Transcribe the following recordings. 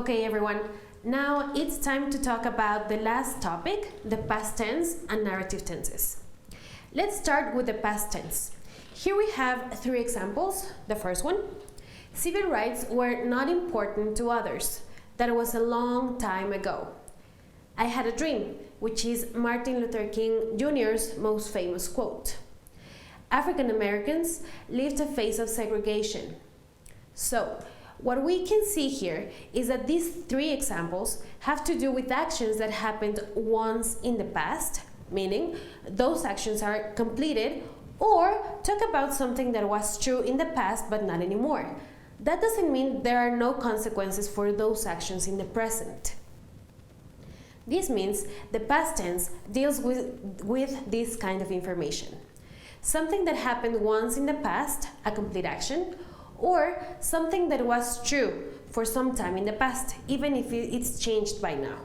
Okay, everyone, now it's time to talk about the last topic, the past tense and narrative tenses. Let's start with the past tense. Here we have three examples. The first one, civil rights were not important to others. That was a long time ago. I had a dream, which is Martin Luther King Jr.'s most famous quote. African Americans lived a phase of segregation. So, what we can see here is that these three examples have to do with actions that happened once in the past, meaning those actions are completed, or talk about something that was true in the past but not anymore. That doesn't mean there are no consequences for those actions in the present. This means the past tense deals with this kind of information. Something that happened once in the past, a complete action, or something that was true for some time in the past, even if it's changed by now.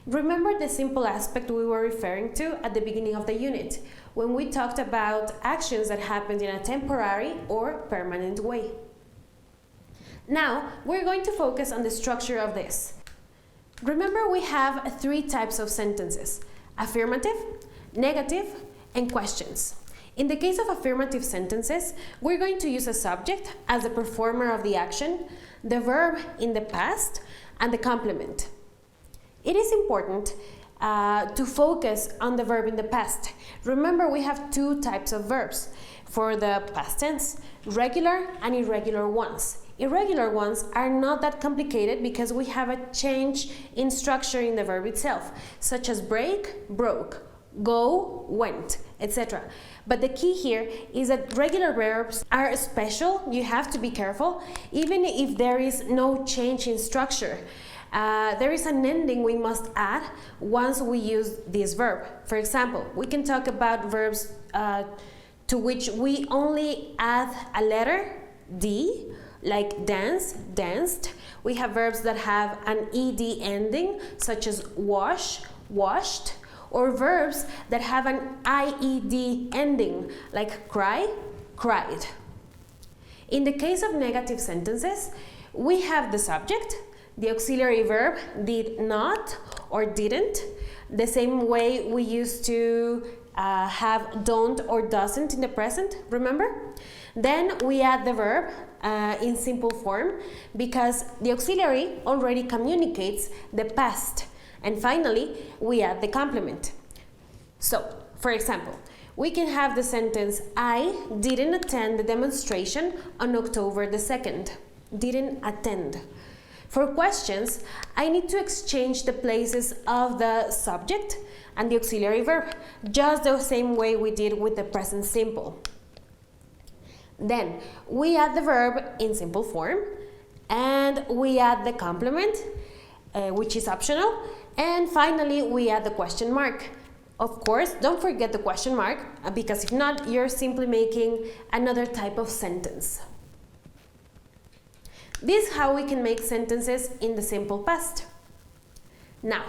Remember the simple aspect we were referring to at the beginning of the unit, when we talked about actions that happened in a temporary or permanent way. Now, we're going to focus on the structure of this. Remember, we have three types of sentences: affirmative, negative, and questions. In the case of affirmative sentences, we're going to use a subject as the performer of the action, the verb in the past, and the complement. It is important to focus on the verb in the past. Remember, we have two types of verbs for the past tense: regular and irregular ones. Irregular ones are not that complicated because we have a change in structure in the verb itself, such as break, broke, go, went, etc. But the key here is that regular verbs are special. You have to be careful, even if there is no change in structure. There is an ending we must add once we use this verb. For example, we can talk about verbs to which we only add a letter, D, like dance, danced. We have verbs that have an ed ending, such as wash, washed, or verbs that have an ied ending, like cry, cried. In the case of negative sentences, we have the subject, the auxiliary verb did not or didn't, the same way we used to have don't or doesn't in the present, remember? Then we add the verb in simple form because the auxiliary already communicates the past. And finally, we add the complement. So, for example, we can have the sentence, I didn't attend the demonstration on October the 2nd. Didn't attend. For questions, I need to exchange the places of the subject and the auxiliary verb, just the same way we did with the present simple. Then, we add the verb in simple form, and we add the complement, which is optional, and finally, we add the question mark. Of course, don't forget the question mark, because if not, you're simply making another type of sentence. This is how we can make sentences in the simple past. Now,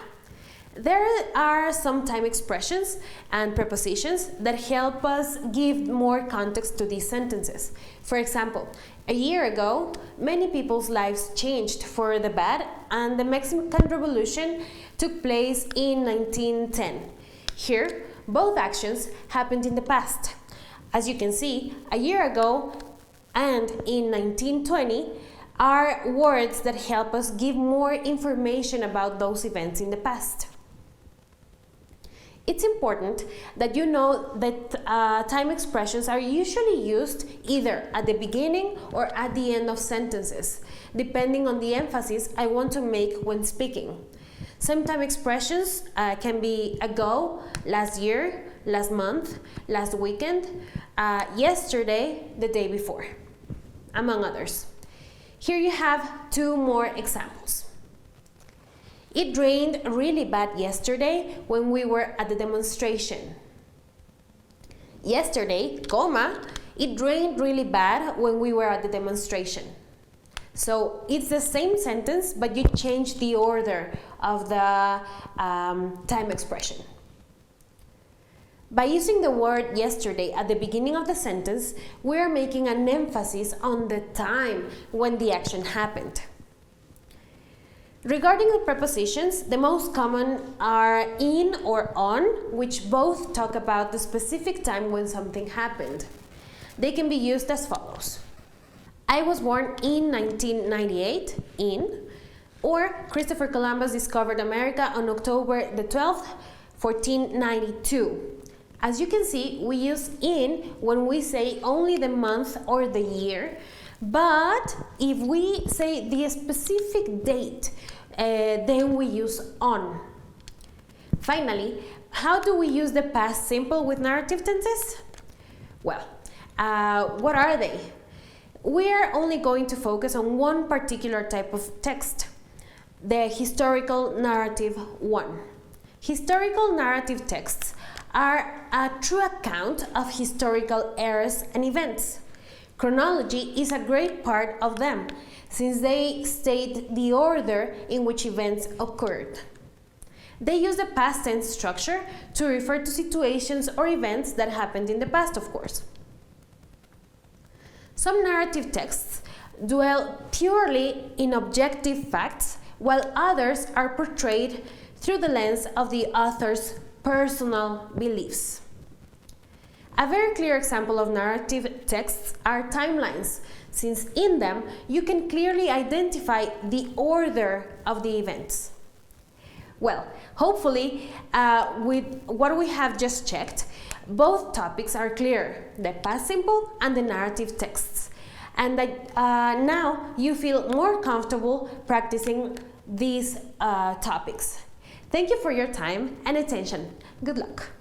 there are some time expressions and prepositions that help us give more context to these sentences. For example, a year ago, many people's lives changed for the bad, and the Mexican Revolution took place in 1910. Here, both actions happened in the past. As you can see, a year ago and in 1920 are words that help us give more information about those events in the past. It's important that you know that time expressions are usually used either at the beginning or at the end of sentences, depending on the emphasis I want to make when speaking. Some time expressions can be ago, last year, last month, last weekend, yesterday, the day before, among others. Here you have two more examples. It rained really bad yesterday when we were at the demonstration. Yesterday, comma, it rained really bad when we were at the demonstration. So it's the same sentence, but you change the order of the time expression. By using the word yesterday at the beginning of the sentence, we are making an emphasis on the time when the action happened. Regarding the prepositions, the most common are in or on, which both talk about the specific time when something happened. They can be used as follows. I was born in 1998, in, or Christopher Columbus discovered America on October the 12th, 1492. As you can see, we use in when we say only the month or the year, but if we say the specific date, then we use on. Finally, how do we use the past simple with narrative tenses? Well, what are they? We are only going to focus on one particular type of text, the historical narrative one. Historical narrative texts are a true account of historical eras and events. Chronology is a great part of them, since they state the order in which events occurred. They use the past tense structure to refer to situations or events that happened in the past, of course. Some narrative texts dwell purely in objective facts, while others are portrayed through the lens of the author's personal beliefs. A very clear example of narrative texts are timelines, since in them you can clearly identify the order of the events. Well, hopefully, with what we have just checked, both topics are clear, the past simple and the narrative texts, and that now you feel more comfortable practicing these topics. Thank you for your time and attention. Good luck.